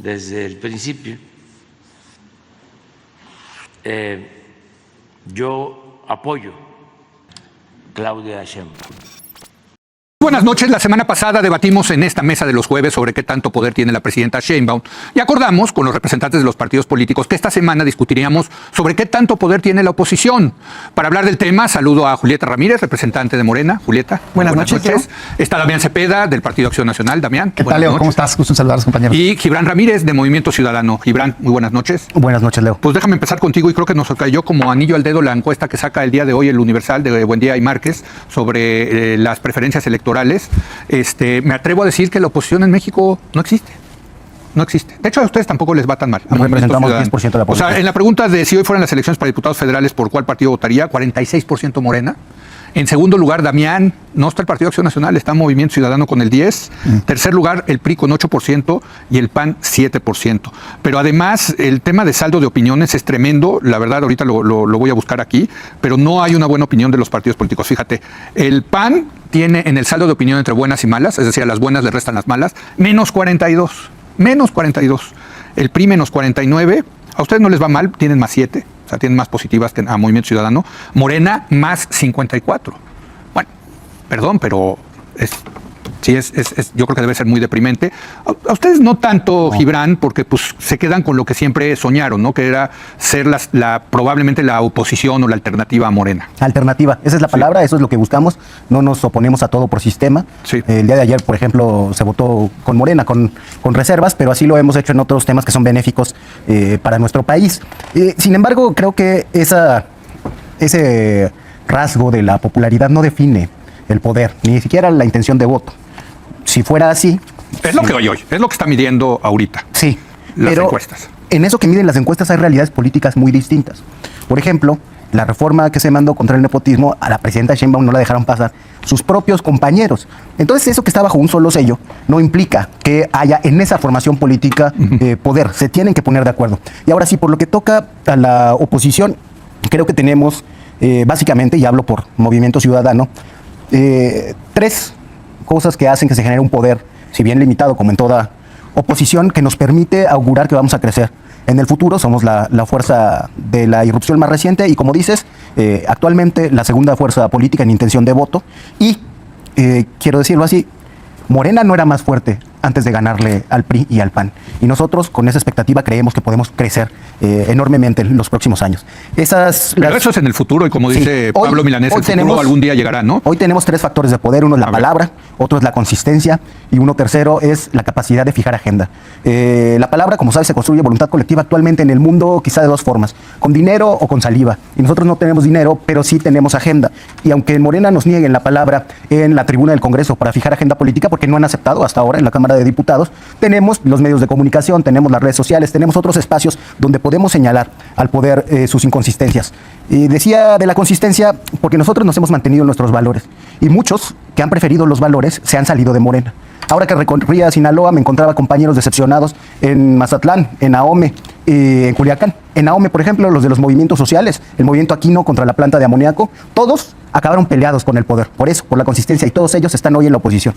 desde el principio. Yo apoyo a Claudia Sheinbaum. Buenas noches. La semana pasada debatimos en esta mesa de los jueves sobre qué tanto poder tiene la presidenta Sheinbaum y acordamos con los representantes de los partidos políticos que esta semana discutiríamos sobre qué tanto poder tiene la oposición. Para hablar del tema, saludo a Julieta Ramírez, representante de Morena. Julieta. Buenas noches. Está Damián Cepeda, del Partido Acción Nacional. Damián. ¿Qué tal, Leo? ¿Cómo estás? Gusto en saludarlos, compañeros. Y Gibran Ramírez, de Movimiento Ciudadano. Gibran, muy buenas noches. Buenas noches, Leo. Pues déjame empezar contigo y creo que nos cayó como anillo al dedo la encuesta que saca el día de hoy el Universal de Buendía y Márquez sobre las preferencias electorales. Me atrevo a decir que la oposición en México no existe. No existe. De hecho, a ustedes tampoco les va tan mal. Representamos 10% de la población. O sea, en la pregunta de si hoy fueran las elecciones para diputados federales, ¿por cuál partido votaría? 46% Morena. En segundo lugar, Damián, no está el Partido Acción Nacional, está Movimiento Ciudadano con el 10%. Tercer lugar, el PRI con 8% y el PAN 7%. Pero además, el tema de saldo de opiniones es tremendo. La verdad, ahorita lo voy a buscar aquí, pero no hay una buena opinión de los partidos políticos. Fíjate, el PAN tiene en el saldo de opinión entre buenas y malas, es decir, a las buenas le restan las malas, menos 42. Menos 42. El PRI menos 49. A ustedes no les va mal, tienen más 7. O sea, tienen más positivas que a Movimiento Ciudadano. Morena, más 54. Bueno, perdón, pero yo creo que debe ser muy deprimente. A ustedes no tanto, Gibran, porque pues se quedan con lo que siempre soñaron, ¿no? Que era ser probablemente la oposición o la alternativa a Morena. Alternativa, esa es la palabra, eso es lo que buscamos. No nos oponemos a todo por sistema. Sí. El día de ayer, por ejemplo, se votó con Morena, con reservas, pero así lo hemos hecho en otros temas que son benéficos para nuestro país. Sin embargo, creo que ese rasgo de la popularidad no define el poder, ni siquiera la intención de voto. Si fuera así... Es lo que hoy, es lo que está midiendo ahorita. Sí, las encuestas. En eso que miden las encuestas hay realidades políticas muy distintas. Por ejemplo, la reforma que se mandó contra el nepotismo, a la presidenta Sheinbaum no la dejaron pasar sus propios compañeros. Entonces eso que está bajo un solo sello no implica que haya en esa formación política poder. Se tienen que poner de acuerdo. Y ahora sí, por lo que toca a la oposición, creo que tenemos básicamente, y hablo por Movimiento Ciudadano, 3 cosas que hacen que se genere un poder, si bien limitado como en toda oposición, que nos permite augurar que vamos a crecer. En el futuro somos la fuerza de la irrupción más reciente y, como dices, actualmente la segunda fuerza política en intención de voto. Y, quiero decirlo así, Morena no era más fuerte antes de ganarle al PRI y al PAN. Y nosotros, con esa expectativa, creemos que podemos crecer enormemente en los próximos años. Pero eso es en el futuro, y como dice Pablo Milanés, el futuro algún día llegará, ¿no? Hoy tenemos 3 factores de poder. Uno es la palabra, otro es la consistencia, y uno tercero es la capacidad de fijar agenda. La palabra, como sabes, se construye voluntad colectiva actualmente en el mundo quizá de 2 formas, con dinero o con saliva. Y nosotros no tenemos dinero, pero sí tenemos agenda. Y aunque en Morena nos nieguen la palabra en la tribuna del Congreso para fijar agenda política, porque no han aceptado hasta ahora en la Cámara de Diputados, tenemos los medios de comunicación, tenemos las redes sociales, tenemos otros espacios donde podemos señalar al poder sus inconsistencias. Y decía de la consistencia porque nosotros nos hemos mantenido en nuestros valores y muchos que han preferido los valores se han salido de Morena. Ahora que recorría Sinaloa me encontraba compañeros decepcionados en Mazatlán, en Ahome, en Culiacán. En Ahome, por ejemplo, los de los movimientos sociales, el movimiento Aquino contra la planta de amoníaco, todos acabaron peleados con el poder. Por eso, por la consistencia, y todos ellos están hoy en la oposición.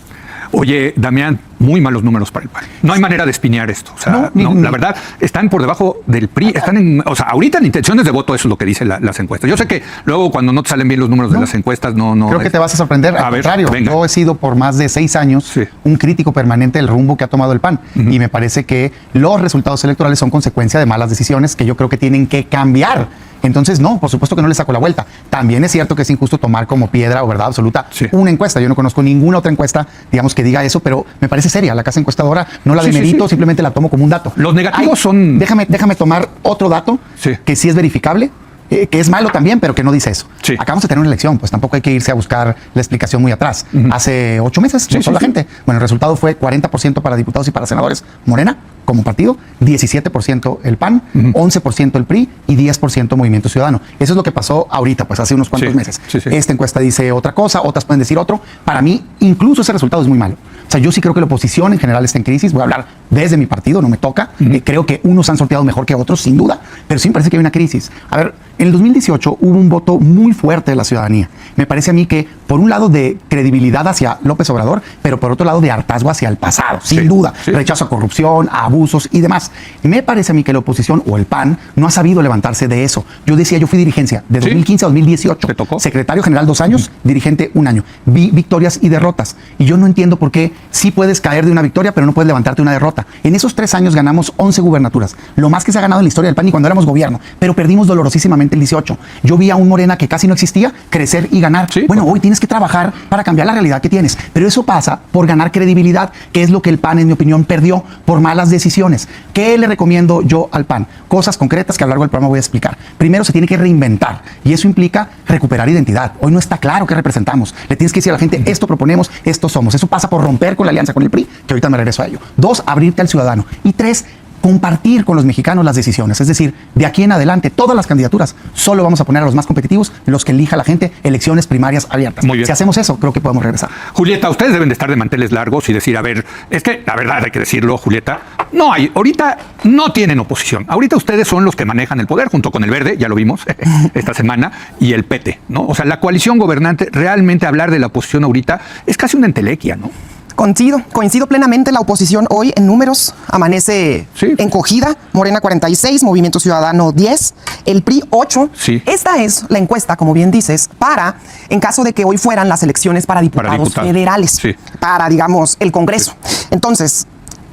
Oye, Damián, muy malos números para el PAN. No hay manera de espinear esto. O sea, la verdad, están por debajo del PRI. Están ahorita en intenciones de voto, eso es lo que dicen las encuestas. Yo sé que luego cuando no te salen bien los números de las encuestas, no. Creo que te vas a sorprender. Al contrario, venga. Yo he sido por más de 6 años un crítico permanente del rumbo que ha tomado el PAN. Y me parece que los resultados electorales son consecuencia de malas decisiones que yo creo que tienen que cambiar. Entonces, no, por supuesto que no le saco la vuelta. También es cierto que es injusto tomar como piedra o verdad absoluta una encuesta. Yo no conozco ninguna otra encuesta, digamos, que diga eso, pero me parece seria. La casa encuestadora no la demerito, simplemente la tomo como un dato. Los negativos son... Déjame tomar otro dato que sí es verificable, que es malo también, pero que no dice eso. Acabamos de tener una elección, pues tampoco hay que irse a buscar la explicación muy atrás. Hace 8 meses votó la gente. Bueno, el resultado fue 40% para diputados y para senadores Morena, como partido, 17% el PAN, 11% el PRI y 10% Movimiento Ciudadano. Eso es lo que pasó ahorita, pues hace unos cuantos meses. Esta encuesta dice otra cosa, otras pueden decir otro. Para mí, incluso ese resultado es muy malo. O sea, yo sí creo que la oposición en general está en crisis. Voy a hablar desde mi partido, no me toca. Creo que unos han sorteado mejor que otros, sin duda, pero sí me parece que hay una crisis. A ver, en el 2018 hubo un voto muy fuerte de la ciudadanía. Me parece a mí que, por un lado, de credibilidad hacia López Obrador, pero por otro lado, de hartazgo hacia el pasado, sin duda. Rechazo a corrupción, a abusos y demás. Me parece a mí que la oposición o el PAN no ha sabido levantarse de eso. Yo decía, yo fui dirigencia de 2015 a 2018. ¿Te tocó? Secretario general 2 años, dirigente 1 año. Vi victorias y derrotas. Y yo no entiendo por qué sí puedes caer de una victoria, pero no puedes levantarte de una derrota. En esos 3 años ganamos 11 gubernaturas. Lo más que se ha ganado en la historia del PAN y cuando éramos gobierno. Pero perdimos dolorosísimamente el 18. Yo vi a un Morena que casi no existía crecer y ganar. Bueno, hoy tienes que trabajar para cambiar la realidad que tienes. Pero eso pasa por ganar credibilidad, que es lo que el PAN, en mi opinión, perdió por malas decisiones. ¿Qué le recomiendo yo al PAN? Cosas concretas que a lo largo del programa voy a explicar. Primero, se tiene que reinventar y eso implica recuperar identidad. Hoy no está claro qué representamos. Le tienes que decir a la gente, esto proponemos, esto somos. Eso pasa por romper con la alianza con el PRI, que ahorita me regreso a ello. 2, abrirte al ciudadano. Y 3, compartir con los mexicanos las decisiones. Es decir, de aquí en adelante, todas las candidaturas, solo vamos a poner a los más competitivos, los que elija la gente, elecciones primarias abiertas. Muy bien. Si hacemos eso, creo que podemos regresar. Julieta, ustedes deben de estar de manteles largos y decir, a ver, es que la verdad hay que decirlo, Julieta, no hay, ahorita no tienen oposición. Ahorita ustedes son los que manejan el poder, junto con el Verde, ya lo vimos esta semana, y el PT, ¿no? O sea, la coalición gobernante, realmente hablar de la oposición ahorita es casi una entelequia, ¿no? Coincido plenamente. La oposición hoy en números amanece encogida. Morena 46, Movimiento Ciudadano 10, el PRI 8. Sí. Esta es la encuesta, como bien dices, para, en caso de que hoy fueran las elecciones para diputados federales, para, digamos, el Congreso. Entonces,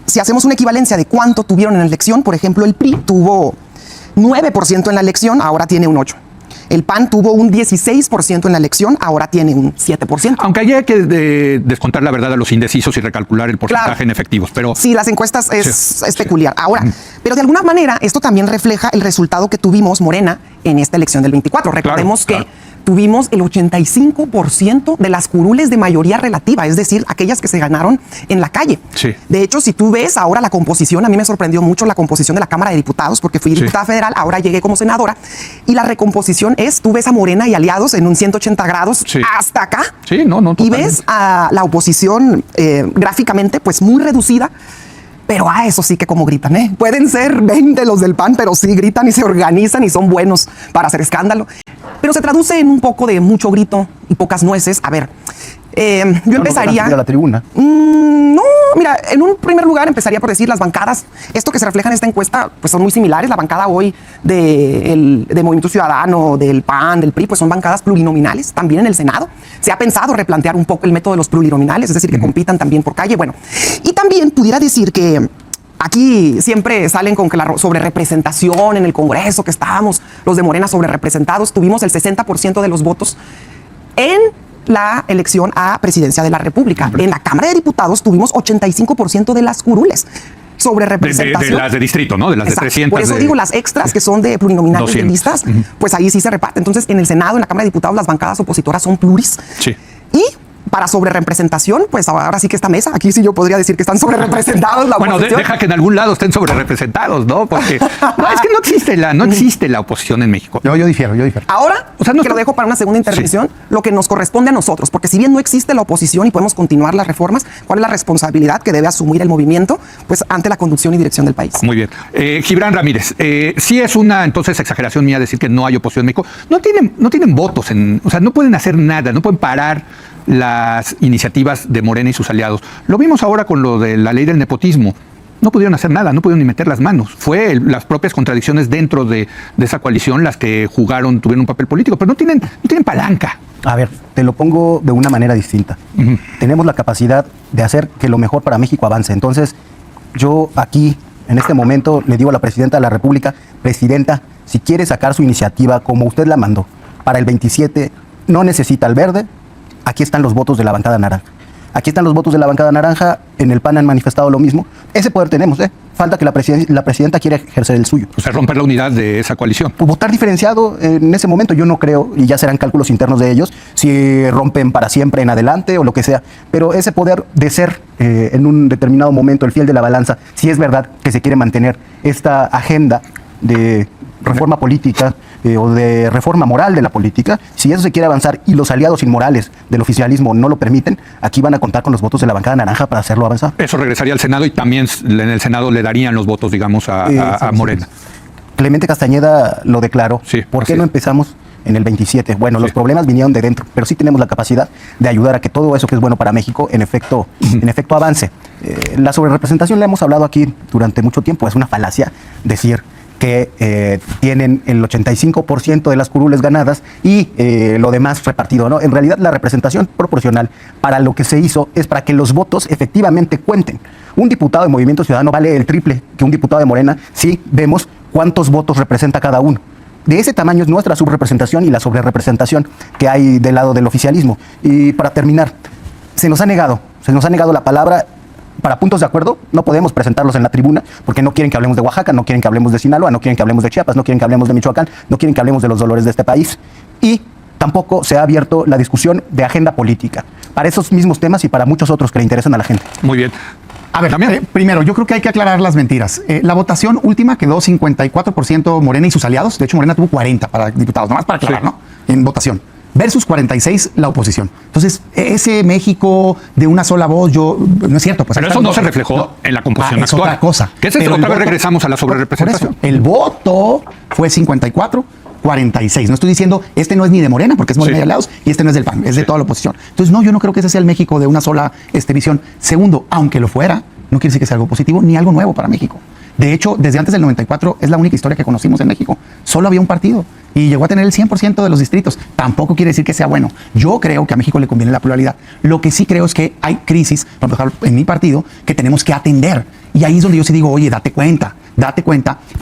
si hacemos una equivalencia de cuánto tuvieron en la elección, por ejemplo, el PRI tuvo 9% en la elección, ahora tiene un 8%. El PAN tuvo un 16% en la elección, ahora tiene un 7%. Aunque hay que descontar la verdad a los indecisos y recalcular el porcentaje en efectivos. Pero sí, las encuestas es peculiar. Ahora, pero de alguna manera esto también refleja el resultado que tuvimos Morena en esta elección del 24. Recordemos que tuvimos el 85% de las curules de mayoría relativa, es decir, aquellas que se ganaron en la calle. Sí. De hecho, si tú ves ahora la composición, a mí me sorprendió mucho la composición de la Cámara de Diputados, porque fui diputada federal, ahora llegué como senadora, y la recomposición es, tú ves a Morena y aliados en un 180 grados hasta acá, y ves a la oposición gráficamente pues muy reducida. Pero eso sí que como gritan, ¿eh? Pueden ser 20 los del PAN, pero sí gritan y se organizan y son buenos para hacer escándalo. Pero se traduce en un poco de mucho grito y pocas nueces. A ver, yo empezaría... a la tribuna. No, mira, en un primer lugar empezaría por decir las bancadas. Esto que se refleja en esta encuesta, pues son muy similares. La bancada hoy de Movimiento Ciudadano, del PAN, del PRI, pues son bancadas plurinominales. También en el Senado se ha pensado replantear un poco el método de los plurinominales, es decir, que compitan también por calle. Bueno, y también pudiera decir que aquí siempre salen con que la sobrerepresentación en el Congreso, que estábamos los de Morena sobrerepresentados, tuvimos el 60% de los votos en la elección a presidencia de la República. En la Cámara de Diputados tuvimos 85% de las curules sobre representación. De las de distrito, ¿no? De las de 300. Por eso digo, las extras que son de plurinominales de listas, pues ahí sí se reparte. Entonces, en el Senado, en la Cámara de Diputados, las bancadas opositoras son pluris. Sí. Y para sobrerepresentación, pues ahora sí que esta mesa, aquí sí yo podría decir que están sobrerepresentados la oposición. Bueno, deja que en algún lado estén sobrerepresentados, ¿no? Porque no, es que no existe la oposición en México. Yo difiero. Ahora, que lo dejo para una segunda intervención, lo que nos corresponde a nosotros, porque si bien no existe la oposición y podemos continuar las reformas, ¿cuál es la responsabilidad que debe asumir el movimiento pues ante la conducción y dirección del país? Muy bien. Gibran Ramírez, sí es una entonces exageración mía decir que no hay oposición en México. No tienen votos, o sea, no pueden hacer nada, no pueden parar las iniciativas de Morena y sus aliados. Lo vimos ahora con lo de la ley del nepotismo. No pudieron hacer nada, no pudieron ni meter las manos. Fue las propias contradicciones dentro de esa coalición las que tuvieron un papel político, pero no tienen palanca. A ver, te lo pongo de una manera distinta. Tenemos la capacidad de hacer que lo mejor para México avance. Entonces, yo aquí, en este momento, le digo a la presidenta de la República, presidenta, si quiere sacar su iniciativa como usted la mandó, para el 27, no necesita el Verde. Aquí están los votos de la bancada naranja. Aquí están los votos de la bancada naranja. En el PAN han manifestado lo mismo. Ese poder tenemos, ¿eh? Falta que la presidenta quiera ejercer el suyo. O sea, romper la unidad de esa coalición. Votar diferenciado en ese momento, yo no creo, y ya serán cálculos internos de ellos, si rompen para siempre en adelante o lo que sea. Pero ese poder de ser en un determinado momento el fiel de la balanza, si es verdad que se quiere mantener esta agenda de reforma política o de reforma moral de la política, si eso se quiere avanzar y los aliados inmorales del oficialismo no lo permiten, aquí van a contar con los votos de la bancada naranja para hacerlo avanzar. Eso regresaría al Senado y también en el Senado le darían los votos, digamos, a Morena. Clemente Castañeda lo declaró. Sí, ¿Por qué no empezamos en el 27? Bueno, Sí. los problemas vinieron de dentro, pero sí tenemos la capacidad de ayudar a que todo eso que es bueno para México, en efecto avance. La sobrerepresentación la hemos hablado aquí durante mucho tiempo. Es una falacia decir que tienen el 85% de las curules ganadas y lo demás repartido, ¿no? En realidad la representación proporcional para lo que se hizo es para que los votos efectivamente cuenten. Un diputado de Movimiento Ciudadano vale el triple que un diputado de Morena si vemos cuántos votos representa cada uno. De ese tamaño es nuestra subrepresentación y la sobrerepresentación que hay del lado del oficialismo. Y para terminar, se nos ha negado la palabra. Para puntos de acuerdo, no podemos presentarlos en la tribuna porque no quieren que hablemos de Oaxaca, no quieren que hablemos de Sinaloa, no quieren que hablemos de Chiapas, no quieren que hablemos de Michoacán, no quieren que hablemos de los dolores de este país. Y tampoco se ha abierto la discusión de agenda política para esos mismos temas y para muchos otros que le interesan a la gente. Muy bien. A ver, primero, yo creo que hay que aclarar las mentiras. La votación última quedó 54% Morena y sus aliados. De hecho, Morena tuvo 40 para diputados, nomás para aclarar, Sí. ¿no? En votación. Versus 46 la oposición. Entonces, ese México de una sola voz, no es cierto. Pues Pero eso no se reflejó en la composición es actual. otra cosa. ¿Qué es eso? Pero Otra el vez voto- regresamos a la sobrerepresentación. por eso, el voto fue 54-46. No estoy diciendo, este no es ni de Morena, porque es Morena Sí. y aliados, y este no es del PAN, es de toda la oposición. Entonces, no, yo no creo que ese sea el México de una sola visión. Segundo, aunque lo fuera, no quiere decir que sea algo positivo ni algo nuevo para México. De hecho, desde antes del 94 es la única historia que conocimos en México. Solo había un partido y llegó a tener el 100% de los distritos. Tampoco quiere decir que sea bueno. Yo creo que a México le conviene la pluralidad. Lo que sí creo es que hay crisis, por ejemplo, en mi partido, que tenemos que atender. Y ahí es donde yo sí digo, oye, date cuenta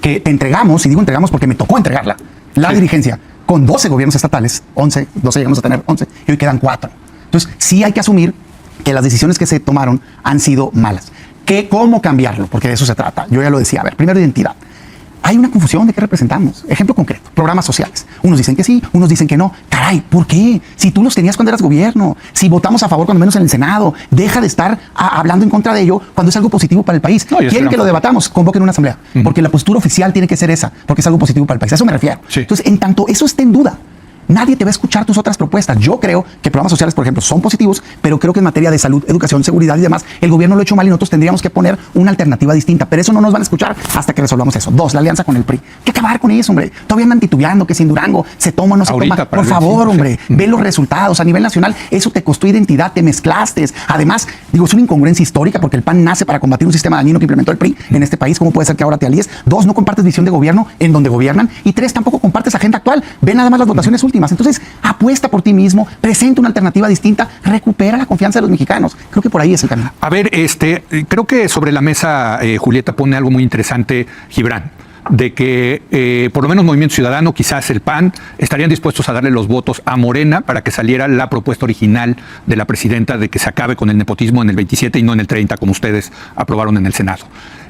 que te entregamos, y digo entregamos porque me tocó entregarla, la dirigencia, con 12 gobiernos estatales, 11, 12 llegamos a tener 11, y hoy quedan 4. Entonces, sí hay que asumir que las decisiones que se tomaron han sido malas. ¿Cómo cambiarlo? Porque de eso se trata. Yo ya lo decía. A ver, primero identidad. Hay una confusión de qué representamos. Ejemplo concreto, programas sociales. Unos dicen que sí, unos dicen que no. Caray, ¿por qué? Si tú los tenías cuando eras gobierno, si votamos a favor cuando menos en el Senado, deja de estar hablando en contra de ello cuando es algo positivo para el país. No, ¿Quieren que lo debatamos? Convoquen una asamblea. Porque la postura oficial tiene que ser esa, porque es algo positivo para el país. A eso me refiero. Sí. Entonces, en tanto eso esté en duda, nadie te va a escuchar tus otras propuestas. Yo creo que programas sociales, por ejemplo, son positivos, pero creo que en materia de salud, educación, seguridad y demás, el gobierno lo ha hecho mal y nosotros tendríamos que poner una alternativa distinta. Pero eso no nos van a escuchar hasta que resolvamos eso. 2, la alianza con el PRI. Hay que acabar con eso, hombre. Todavía andan titubeando que si en Durango se toma o no se Ahorita, toma. para Por el favor, 25, hombre, ve los resultados. A nivel nacional, eso te costó identidad, te mezclaste. Además, digo, es una incongruencia histórica porque el PAN nace para combatir un sistema dañino que implementó el PRI en este país. ¿Cómo puede ser que ahora te alíes? 2, no compartes visión de gobierno en donde gobiernan. Y 3, tampoco compartes agenda actual. Ve nada más las votaciones últimas. Entonces, apuesta por ti mismo, presenta una alternativa distinta, recupera la confianza de los mexicanos. Creo que por ahí es el camino. A ver, creo que sobre la mesa Julieta pone algo muy interesante, Gibran, de que por lo menos Movimiento Ciudadano, quizás el PAN, estarían dispuestos a darle los votos a Morena para que saliera la propuesta original de la presidenta de que se acabe con el nepotismo en el 27 y no en el 30, como ustedes aprobaron en el Senado.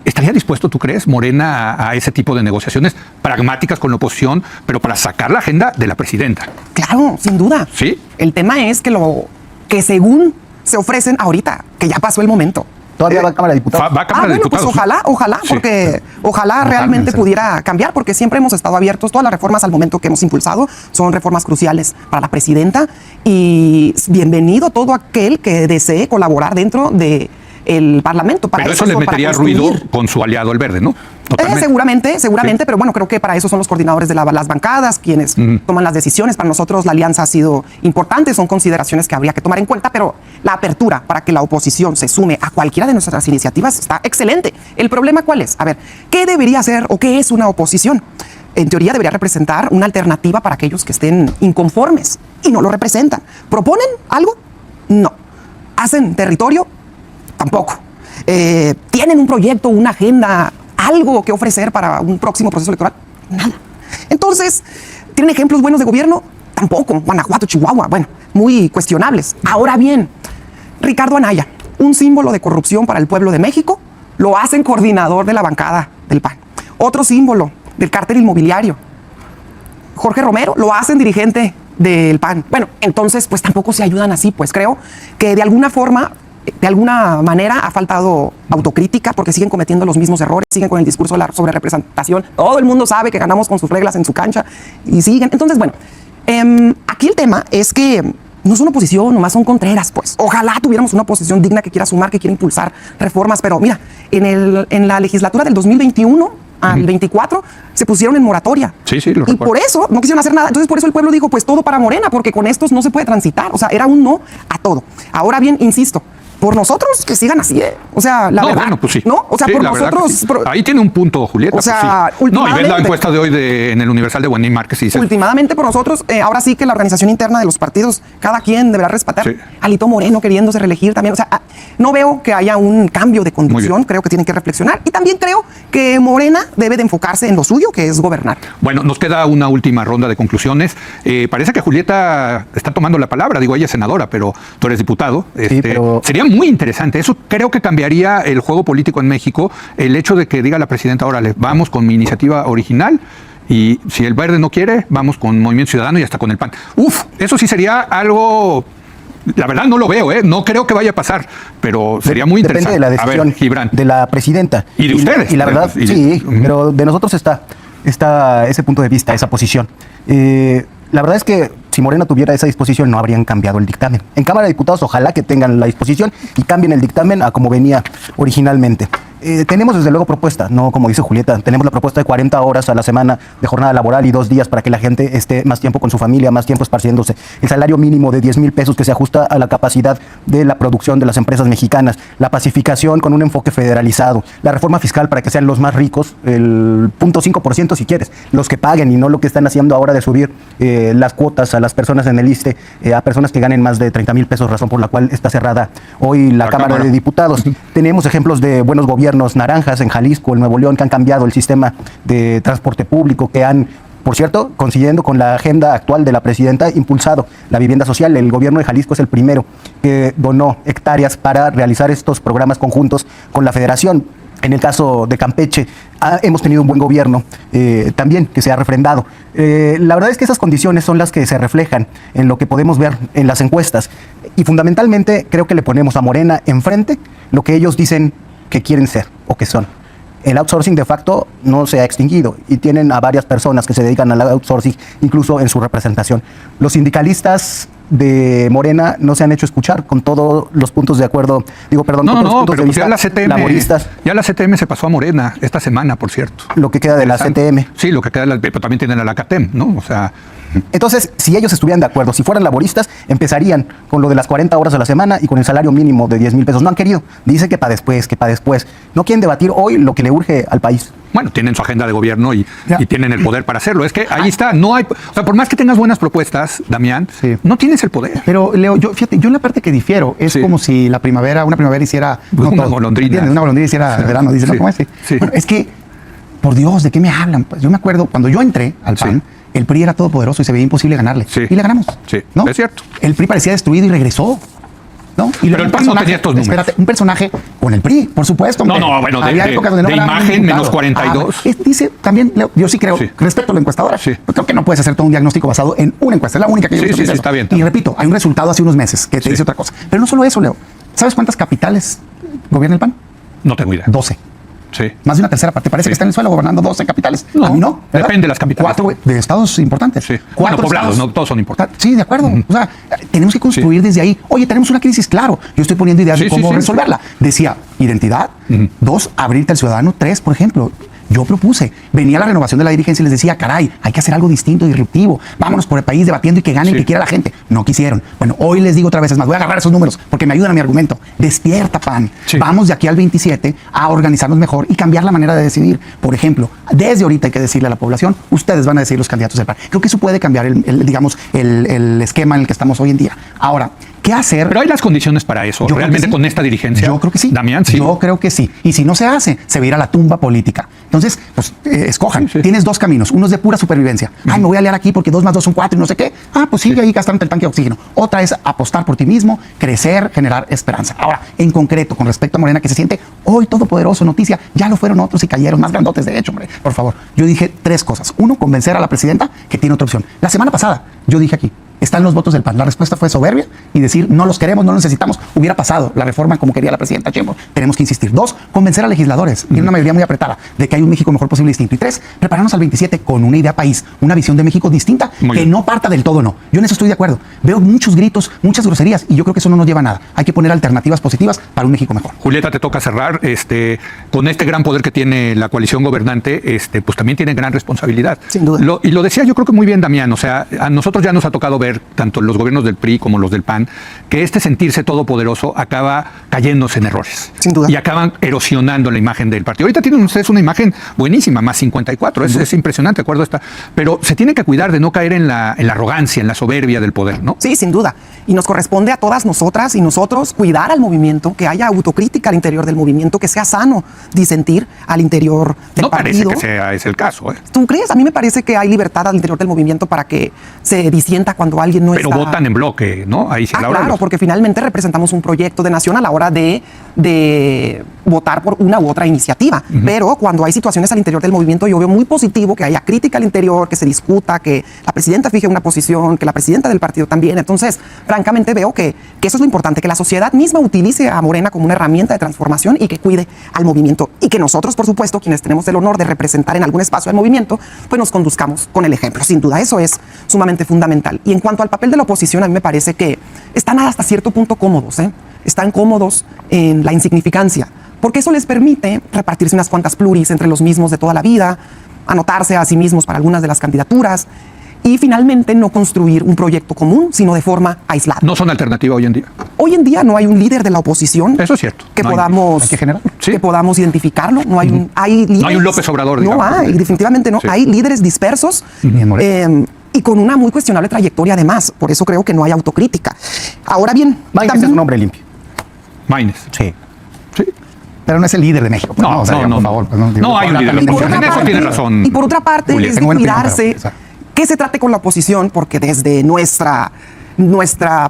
¿Estaría dispuesto, tú crees, Morena a ese tipo de negociaciones pragmáticas con la oposición, pero para sacar la agenda de la presidenta? Claro, sin duda. ¿Sí? El tema es que según se ofrecen ahorita, que ya pasó el momento. Todavía va a Cámara de Diputados. Va a Cámara de Bueno, Diputados. pues ojalá, Sí. porque ojalá realmente pudiera cambiar, porque siempre hemos estado abiertos. Todas las reformas al momento que hemos impulsado son reformas cruciales para la presidenta y bienvenido todo aquel que desee colaborar dentro de el Parlamento. Para Pero eso le metería ruido con su aliado el Verde, ¿no? Totalmente. Seguramente, Sí. pero bueno, creo que para eso son los coordinadores de las bancadas quienes toman las decisiones. Para nosotros la alianza ha sido importante, son consideraciones que habría que tomar en cuenta, pero la apertura para que la oposición se sume a cualquiera de nuestras iniciativas está excelente. ¿El problema cuál es? A ver, ¿qué debería ser o qué es una oposición? En teoría debería representar una alternativa para aquellos que estén inconformes y no lo representan. ¿Proponen algo? No. ¿Hacen territorio? Tampoco. ¿Tienen un proyecto, una agenda, algo que ofrecer para un próximo proceso electoral? Nada. Entonces, ¿tienen ejemplos buenos de gobierno? Tampoco. Guanajuato, Chihuahua, bueno, muy cuestionables. Ahora bien, Ricardo Anaya, un símbolo de corrupción para el pueblo de México, lo hacen coordinador de la bancada del PAN. Otro símbolo del cártel inmobiliario, Jorge Romero, lo hacen dirigente del PAN. Bueno, entonces, pues tampoco se ayudan así, pues creo que de alguna forma de alguna manera ha faltado autocrítica porque siguen cometiendo los mismos errores, siguen con el discurso de la sobrerepresentación. Todo el mundo sabe que ganamos con sus reglas en su cancha y siguen. Entonces, bueno, aquí el tema es que no son oposición, nomás son contreras, pues. Ojalá tuviéramos una oposición digna que quiera sumar, que quiera impulsar reformas, pero mira, en la legislatura del 2021 al 24 se pusieron en moratoria. Sí, lo y recuerdo. por eso no quisieron hacer nada. Entonces por eso el pueblo dijo, pues todo para Morena, porque con estos no se puede transitar. O sea, era un no a todo. Ahora bien, insisto, por nosotros que sigan así, O sea, la verdad. Bueno, pues sí. ¿No? O sea, Sí, por la verdad nosotros. que sí. Ahí tiene un punto, Julieta. O sea, pues sí. No, y ves la últimamente- encuesta de hoy en el Universal de Guanín Márquez y dices, Últimamente por nosotros, ahora sí que la organización interna de los partidos, cada quien deberá respetar. Sí. Alito Moreno queriéndose reelegir también. O sea, no veo que haya un cambio de Muy conducción. bien. Creo que tienen que reflexionar. Y también creo que Morena debe de enfocarse en lo suyo, que es gobernar. bueno, nos queda una última ronda de conclusiones. Parece que Julieta está tomando la palabra. Digo, ella es senadora, pero tú eres diputado. pero- Sería muy interesante. Eso creo que cambiaría el juego político en México. El hecho de que diga la presidenta, órale, vamos con mi iniciativa original. Y si el Verde no quiere, vamos con Movimiento Ciudadano y hasta con el PAN. Uf, eso sí sería algo. La verdad no lo veo, no creo que vaya a pasar, pero sería muy Depende interesante. de la decisión A ver, Gibran. de la presidenta. Y de ustedes. Y la verdad, Y de- sí, Ujú. pero de nosotros está ese punto de vista, esa posición. La verdad es que si Morena tuviera esa disposición no habrían cambiado el dictamen. En Cámara de Diputados ojalá que tengan la disposición y cambien el dictamen a como venía originalmente. Tenemos desde luego propuesta, no como dice Julieta, tenemos la propuesta de 40 horas a la semana de jornada laboral y 2 días para que la gente esté más tiempo con su familia, más tiempo esparciéndose. El salario mínimo de 10,000 pesos que se ajusta a la capacidad de la producción de las empresas mexicanas, la pacificación con un enfoque federalizado, la reforma fiscal para que sean los más ricos, el 0.5% si quieres, los que paguen y no lo que están haciendo ahora de subir las cuotas a las personas en el ISSSTE, a personas que ganen más de 30,000 pesos, razón por la cual está cerrada hoy la Cámara de Diputados. Tenemos ejemplos de buenos gobiernos naranjas en Jalisco, en Nuevo León, que han cambiado el sistema de transporte público, que han, por cierto, consiguiendo con la agenda actual de la presidenta, impulsado la vivienda social. El gobierno de Jalisco es el primero que donó hectáreas para realizar estos programas conjuntos con la federación. En el caso de Campeche, hemos tenido un buen gobierno también que se ha refrendado. La verdad es que esas condiciones son las que se reflejan en lo que podemos ver en las encuestas. Y fundamentalmente creo que le ponemos a Morena enfrente lo que ellos dicen que quieren ser o que son. El outsourcing de facto no se ha extinguido y tienen a varias personas que se dedican al outsourcing, incluso en su representación. Los sindicalistas de Morena no se han hecho escuchar con todos los puntos de acuerdo, con todos los puntos pero de pues vista ya la CTM, laboristas. ya la CTM se pasó a Morena esta semana, por cierto. Lo que queda de la CTM. Sí, lo que queda, pero también tienen a la CATEM, ¿no? O sea, Entonces, si ellos estuvieran de acuerdo, si fueran laboristas, empezarían con lo de las 40 horas a la semana y con el salario mínimo de 10,000 pesos. No han querido. Dice que para después, que para después. No quieren debatir hoy lo que le urge al país. bueno, tienen su agenda de gobierno y tienen el poder para hacerlo. Es que ahí está, no hay, o sea, por más que tengas buenas propuestas, Damián, Sí. no tienes el poder. Pero, Leo, fíjate, yo en la parte que difiero es Sí. como si una primavera hiciera... Una todo, golondrina. ¿entiendes? Una golondrina hiciera verano, dice, Sí. ¿no? ¿Cómo es? Sí. Sí. Bueno, es que, por Dios, ¿de qué me hablan? Pues yo me acuerdo, cuando yo entré al PAN, Sí. el PRI era todopoderoso y se veía imposible ganarle. Sí. Y le ganamos. Sí, ¿no? es cierto. El PRI parecía destruido y regresó. ¿No? Y Pero el PAN no tenía estos números. Espérate, un personaje con el PRI, por supuesto. No, hombre. no, bueno, Había de épocas donde no ganaba imagen, un menos diputado. 42. Dice también, Leo, yo sí creo, Sí. respeto a la encuestadora, Sí. pero creo que no puedes hacer todo un diagnóstico basado en una encuesta. Es la única que yo Sí, he visto sí, que sí, dice está eso. bien, Y repito, hay un resultado hace unos meses que te Sí. dice otra cosa. Pero no solo eso, Leo. ¿Sabes cuántas capitales gobierna el PAN? No tengo idea. 12. Sí. Más de una tercera parte. Parece Sí. que está en el suelo gobernando 12 capitales. No, A mí no. ¿verdad? depende de las capitales. 4 güey, de estados importantes. Sí. 4 Bueno, poblados, estados. no todos son importantes. Sí, de acuerdo. O sea, tenemos que construir desde ahí. Oye, tenemos una crisis, claro. Yo estoy poniendo ideas Sí, de sí, cómo sí. resolverla. Decía, identidad. 2, abrirte al ciudadano. 3, por ejemplo. Yo propuse, venía la renovación de la dirigencia y les decía, caray, hay que hacer algo distinto, disruptivo. Vámonos por el país debatiendo y que ganen, Sí. que quiera la gente. No quisieron. Bueno, hoy les digo otra vez, es más, voy a agarrar esos números porque me ayudan a mi argumento. Despierta, PAN. Sí. Vamos de aquí al 27 a organizarnos mejor y cambiar la manera de decidir. Por ejemplo, desde ahorita hay que decirle a la población, ustedes van a decidir los candidatos del PAN. Creo que eso puede cambiar el esquema en el que estamos hoy en día. Ahora, ¿qué hacer? Pero hay las condiciones para eso, Yo creo realmente que sí. con esta dirigencia. Yo creo que sí. Damián, sí. Yo creo que sí. Y si no se hace, se va a ir a la tumba política. Entonces, pues, escojan. Sí, sí. Tienes 2 caminos. Uno es de pura supervivencia. Ay, me voy a liar aquí porque 2 más 2 son 4 y no sé qué. Ah, pues sigue ahí gastando el tanque de oxígeno. Otra es apostar por ti mismo, crecer, generar esperanza. Ahora, en concreto, con respecto a Morena, que se siente hoy todopoderoso, noticia, ya lo fueron otros y cayeron más grandotes, de hecho, hombre. Por favor, yo dije 3 cosas. 1, convencer a la presidenta que tiene otra opción. La semana pasada, yo dije aquí, Están los votos del PAN. La respuesta fue soberbia y decir, no los queremos, no los necesitamos. Hubiera pasado la reforma como quería la presidenta Sheinbaum. Tenemos que insistir. 2, convencer a legisladores. Tiene una mayoría muy apretada de que hay un México mejor posible y distinto. Y 3, prepararnos al 27 con una idea país, una visión de México distinta, que no parta del todo, no. Yo en eso estoy de acuerdo. Veo muchos gritos, muchas groserías y yo creo que eso no nos lleva a nada. Hay que poner alternativas positivas para un México mejor. Julieta, te toca cerrar. Con este gran poder que tiene la coalición gobernante, pues también tiene gran responsabilidad. Sin duda. Y lo decía yo creo que muy bien Damián, o sea, a nosotros ya nos ha tocado ver, tanto en los gobiernos del PRI como los del PAN, que este sentirse todopoderoso acaba cayéndose en errores. Sin duda. Y acaban erosionando la imagen del partido. Ahorita tienen ustedes una imagen buenísima, más 54, es impresionante, acuerdo esta, pero se tiene que cuidar de no caer en la arrogancia, en la soberbia del poder, ¿no? Sí, sin duda. Y nos corresponde a todas nosotras y nosotros cuidar al movimiento, que haya autocrítica al interior del movimiento, que sea sano disentir al interior del no partido. Parece que sea ese el caso, ¿eh? ¿Tú crees? A mí me parece que hay libertad al interior del movimiento para que se disienta cuando alguien no Pero está... votan en bloque, ¿no? Ahí sí, a la hora claro, porque finalmente representamos un proyecto de nación a la hora de votar por una u otra iniciativa. Pero cuando hay situaciones al interior del movimiento, yo veo muy positivo que haya crítica al interior, que se discuta, que la presidenta fije una posición, que la presidenta del partido también. Entonces, francamente veo que eso es lo importante, que la sociedad misma utilice a Morena como una herramienta de transformación y que cuide al movimiento. Y que nosotros, por supuesto, quienes tenemos el honor de representar en algún espacio al movimiento, pues nos conduzcamos con el ejemplo. Sin duda, eso es sumamente fundamental. Y en cuanto al papel de la oposición, a mí me parece que están hasta cierto punto cómodos, ¿eh? Están cómodos en la insignificancia, porque eso les permite repartirse unas cuantas pluris entre los mismos de toda la vida, anotarse a sí mismos para algunas de las candidaturas y finalmente no construir un proyecto común, sino de forma aislada. No son alternativa hoy en día. Hoy en día no hay un líder de la oposición. Eso es cierto. Que No hay. podamos, Hay que generarlo. Sí. que podamos identificarlo. No hay un, hay líderes, No hay un López Obrador, digamos. No hay, definitivamente no. Sí. Hay líderes dispersos. Y con una muy cuestionable trayectoria además. Por eso creo que no hay autocrítica. Ahora bien, Maínez es un hombre limpio. Maínez. Sí. Sí. Pero no es el líder de México. Pues, No, o sea, no, por favor. Pues, no hay un líder de la oposición. En eso tiene razón. Y por otra parte, Julieta. es de Tengo buena opinión, cuidarse pero, o sea, que se trate con la oposición, porque desde nuestra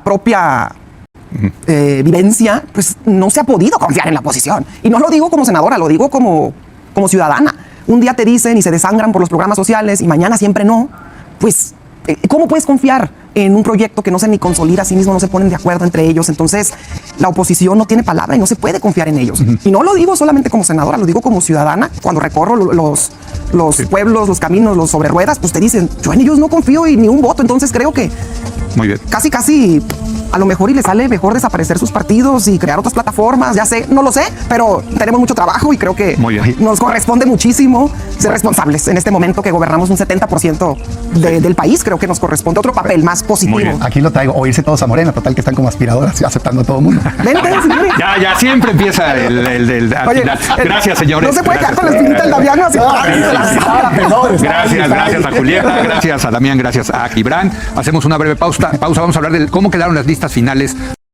propia vivencia, pues no se ha podido confiar en la oposición. Y no lo digo como senadora, lo digo como ciudadana. Un día te dicen y se desangran por los programas sociales y mañana siempre no. Pues, ¿cómo puedes confiar en un proyecto que no se ni consolida a sí mismo, no se ponen de acuerdo entre ellos? Entonces, la oposición no tiene palabra y no se puede confiar en ellos. Y no lo digo solamente como senadora, lo digo como ciudadana. Cuando recorro los pueblos, los caminos, los sobre ruedas, pues te dicen, yo en ellos no confío y ni un voto. Entonces creo que Muy bien. casi a lo mejor y les sale mejor desaparecer sus partidos y crear otras plataformas, ya sé, no lo sé, pero tenemos mucho trabajo y creo que Muy bien. nos corresponde muchísimo ser responsables en este momento que gobernamos un 70% del país. Creo que nos corresponde otro papel más positivo. Muy bien. Aquí lo traigo, o irse todos a Morena, total que están como aspiradoras aceptando a todo el mundo. Vente, señores. Ya siempre empieza el Oye, gracias, señores. No se puede quedar Gracias. con la espinita del Damián así. Gracias a Julieta, gracias a Damián, gracias a Gibran. Hacemos una breve pausa. Vamos a hablar de cómo quedaron las listas finales